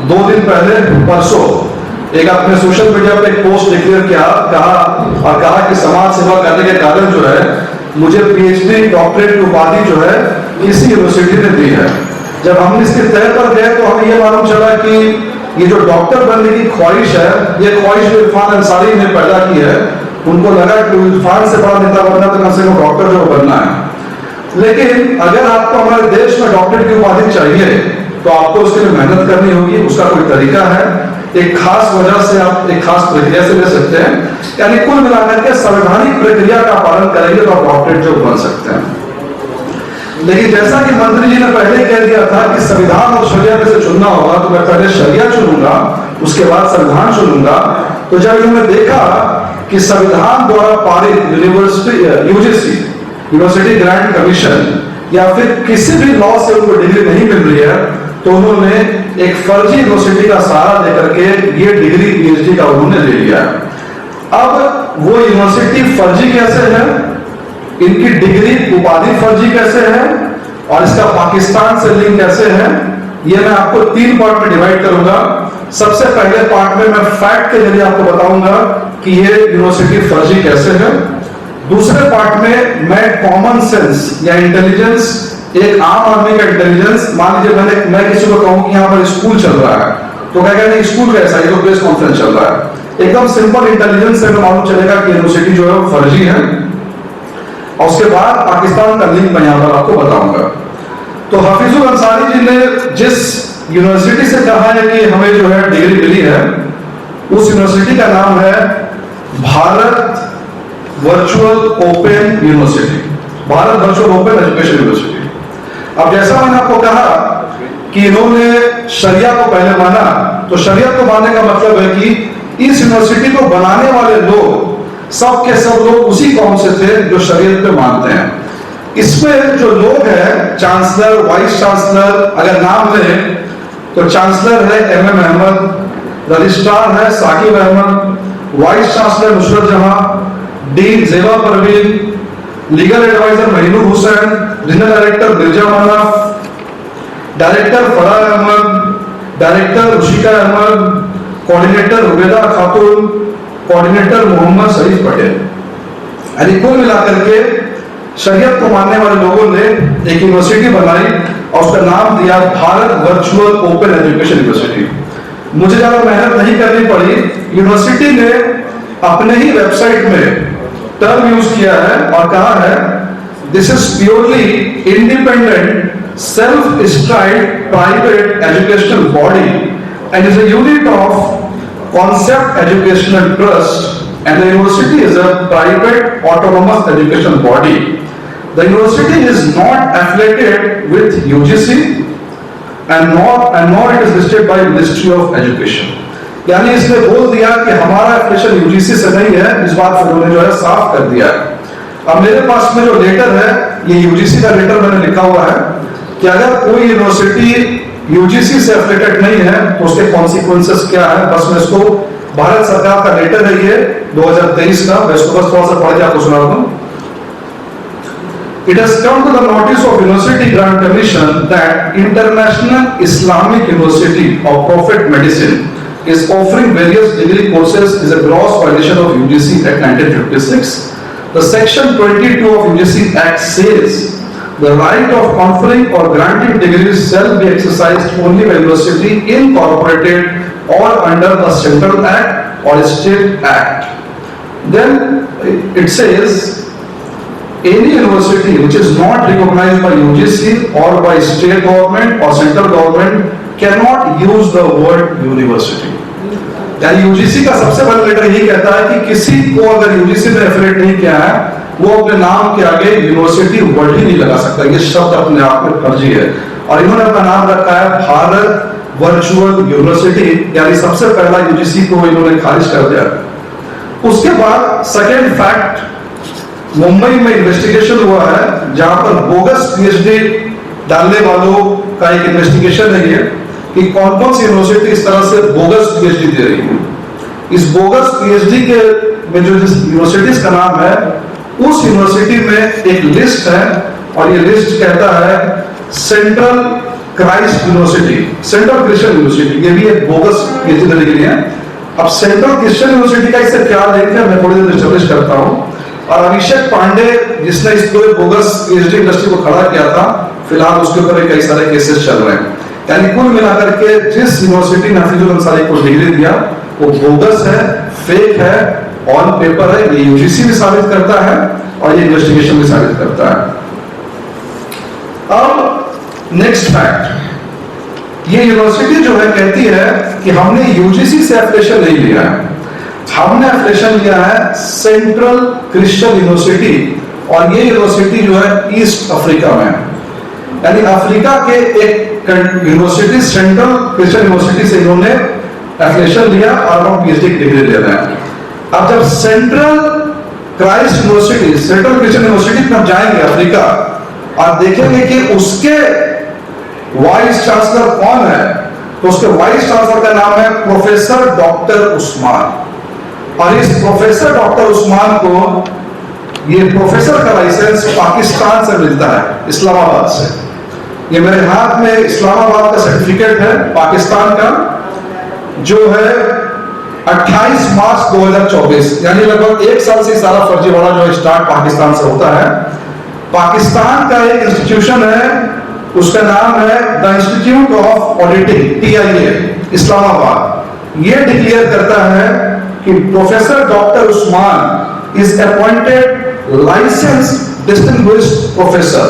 2 दिन पहले परसों एक अपने सोशल मीडिया पे एक पोस्ट डिक्लेयर किया, कहा कि समाज सेवा करने के कारण जो है मुझे पीएचडी डॉक्टरेट की उपाधि जो है इसी यूनिवर्सिटी ने दी है। जब हम इसके तय पर गए तो हमें यह मालूम चला कि ये जो डॉक्टर बनने की ख्वाहिश है, ये ख्वाहिश इरफान अंसारी ने पैदा की है। उनको लगा कि इरफान से बड़ा नेता बनना तो कम से कम डॉक्टर जो बनना है। लेकिन अगर आपको हमारे देश में डॉक्टरेट की उपाधि चाहिए तो आपको उसके लिए मेहनत करनी होगी, उसका कोई तरीका है, एक खास वजह से आप एक खास प्रक्रिया से ले सकते हैं। यानी कुल मिलाकर के संवैधानिक प्रक्रिया का पालन करेंगे तो आप डॉक्टरेट जो बन सकते हैं। लेकिन जैसा कि मंत्री जी ने पहले कह दिया था कि संविधान और शरिया में से चुनना होगा, तो मैं पहले शरिया चुनूंगा, उसके बाद संविधान चुनूंगा। तो जब इन्होंने देखा कि संविधान द्वारा पारित यूजीसी यूनिवर्सिटी ग्रांट कमीशन या फिर किसी भी लॉ से उनको डिग्री नहीं मिल रही है, तो उन्होंने एक फर्जी यूनिवर्सिटी का सहारा लेकर के ये डिग्री पीएचडी का उन्होंने ले लिया। अब वो यूनिवर्सिटी फर्जी कैसे है, इनकी डिग्री उपाधि फर्जी कैसे है और इसका पाकिस्तान से लिंक कैसे है, ये मैं आपको 3 पार्ट में डिवाइड करूंगा। सबसे पहले पार्ट में मैं फैक्ट के जरिए आपको बताऊंगा कि ये यूनिवर्सिटी फर्जी कैसे है। दूसरे पार्ट में मैं कॉमन सेंस या इंटेलिजेंस, एक आम आदमी का इंटेलिजेंस, मान लीजिए मैं किसी को कहूं कि यहाँ पर स्कूल चल रहा है, तो क्या कहते स्कूल कैसा है, तो प्रेस कॉन्फ्रेंस चल रहा है। एकदम सिंपल इंटेलिजेंस से मालूम चलेगा कि यूनिवर्सिटी जो है वो फर्जी है। और उसके बाद पाकिस्तान का लिंक मैं यहाँ पर आपको बताऊंगा। तो हफीजुल अंसारी जी ने जिस यूनिवर्सिटी से कहा है कि हमें जो है डिग्री मिली है, उस यूनिवर्सिटी का नाम है Bharat virtual open university, Bharat virtual open education university. अब जैसा मैंने आपको कहा कि इन्होंने शरिया को पहले माना, तो शरिया को मानने का मतलब है कि इस यूनिवर्सिटी को बनाने वाले लोग सब के सब लोग उसी कौम से थे जो शरीयत पे मानते हैं। इसमें जो लोग हैं, चांसलर, वाइस चांसलर, अगर नाम लें तो चांसलर है एमएम अहमद, रजिस्ट्रार है Saqib Ahmad, vice chancellor Nusrat Jahan, dean Zeba Parveen, legal adviser Mahnoor Hussain, regional director Mirza Manaf, director Farah Ahmad, director Rushika Ahmad, coordinator Rubeda Khatoon, coordinator Mohammad शरीफ पटेल। यानी कुल मिलाकर के शरीयत को मानने वाले लोगों ने एक यूनिवर्सिटी बनाई और उसका नाम दिया Bharat virtual open education university. मुझे ज्यादा मेहनत नहीं करनी पड़ी, यूनिवर्सिटी ने अपने ही वेबसाइट में टर्म यूज किया है और कहा है this is purely independent self styled private educational body and is a unit of Concept Educational Trust, and the university is a private autonomous educational body. The university is not affiliated with UGC and nor it is listed by Ministry of Education. यानी इसने बोल दिया कि हमारा affiliation UGC से नहीं है, इस बात से उन्होंने जो है साफ कर दिया है। अब मेरे पास में जो लेटर है, ये यूजीसी का लेटर मैंने लिखा हुआ है कि अगर कोई यूनिवर्सिटी यूजीसी से एफिलिएटेड नहीं है तो उसके कॉन्सिक्वेंसेस क्या है। बस मैं इसको, भारत सरकार का लेटर है ये 2023 का, मैं इसको बस थोड़ा सा पढ़ के आपको सुना दूं। It has come to the notice of University Grant Commission that International Islamic University of Prophet Medicine is offering various degree courses is a gross violation of UGC Act 1956. The Section 22 of UGC Act says the right of conferring or granting degrees shall be exercised only by university incorporated or under a central act or state act. Then it says any university which is not recognized by UGC or by state government or central government cannot use the word university. यानी UGC का सबसे बड़ा letter यही कहता है कि किसी को अगर यूजीसी ने एफिलिएट नहीं किया है, वो अपने नाम के आगे यूनिवर्सिटी वर्ड ही नहीं लगा सकता। ये शब्द अपने आप में फर्जी है और इन्होंने अपना नाम रखा है भारत वर्चुअल यूनिवर्सिटी, यानी सबसे पहला यूजीसी को इन्होंने खारिज कर दिया। उसके बाद सेकेंड फैक्ट, मुंबई में इन्वेस्टिगेशन हुआ है जहां पर बोगस पीएचडी डालने वालों का एक इन्वेस्टिगेशन है ये कि कौन कौन सी यूनिवर्सिटी इस तरह से बोगस पीएचडी दे रही है। इस बोगस पीएचडी के में जो जिस यूनिवर्सिटीज का नाम है, उस यूनिवर्सिटी में एक लिस्ट है और ये लिस्ट कहता है central Christ university, central Christian university, ये भी एक बोगस पीएचडी देने के लिए है। अब सेंट्रल क्रिश्चियन यूनिवर्सिटी का इससे क्या लिंक है मैं थोड़ी देर स्टैब्लिश करता हूं। और अभिषेक पांडे जिसने इस पूरे बोगस पीएचडी इंडस्ट्री को खड़ा किया था, फिलहाल उसके ऊपर कई सारे केसेस चल रहे हैं। यानी कुल मिलाकर के जिस यूनिवर्सिटी ने हफीजुल अंसारी को डिग्री दिया वो बोगस है, फेक है, ऑन पेपर है। ये यूजीसी भी साबित करता है और ये इन्वेस्टिगेशन भी साबित करता है। अब नेक्स्ट फैक्ट, ये यूनिवर्सिटी जो है कहती है कि हमने यूजीसी से एफिलिएशन नहीं लिया है, हमने एफिलिएशन लिया है सेंट्रल क्रिश्चियन यूनिवर्सिटी, और ये यूनिवर्सिटी जो है ईस्ट अफ्रीका में है। यानी अफ्रीका के एक यूनिवर्सिटी सेंट्रल क्रिश्चियन यूनिवर्सिटी से इन्होंने एफिलिएशन लिया और हम पीएचडी की डिग्री ले रहे हैं। अब जब central Christ university, central Christian university में जाएंगे अफ्रीका और देखेंगे कि उसके वाइस चांसलर कौन है, तो उसके वाइस चांसलर का नाम है प्रोफेसर डॉक्टर उस्मान। और इस प्रोफेसर डॉक्टर उस्मान को ये प्रोफेसर का लाइसेंस पाकिस्तान से मिलता है, इस्लामाबाद से। ये मेरे हाथ में इस्लामाबाद का सर्टिफिकेट है पाकिस्तान का, जो है 28 मार्च 2024, यानी लगभग एक साल से सारा फर्जीवाड़ा जो स्टार्ट पाकिस्तान से होता है। पाकिस्तान का एक इंस्टीट्यूशन है, उसका नाम है the institute of auditing, TIA, Islamabad. ये डिक्लेयर करता है कि professor doctor Usman is appointed licence distinguished professor.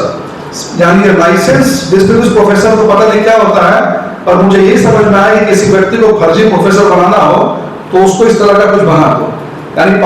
यानी लाइसेंस डिस्टिंग्विश्ड प्रोफेसर को पता नहीं क्या होता है, पर मुझे ये समझ में आया कि किसी व्यक्ति को फर्जी प्रोफेसर बनाना हो तो उसको इस तरह का कुछ बना दो। यानी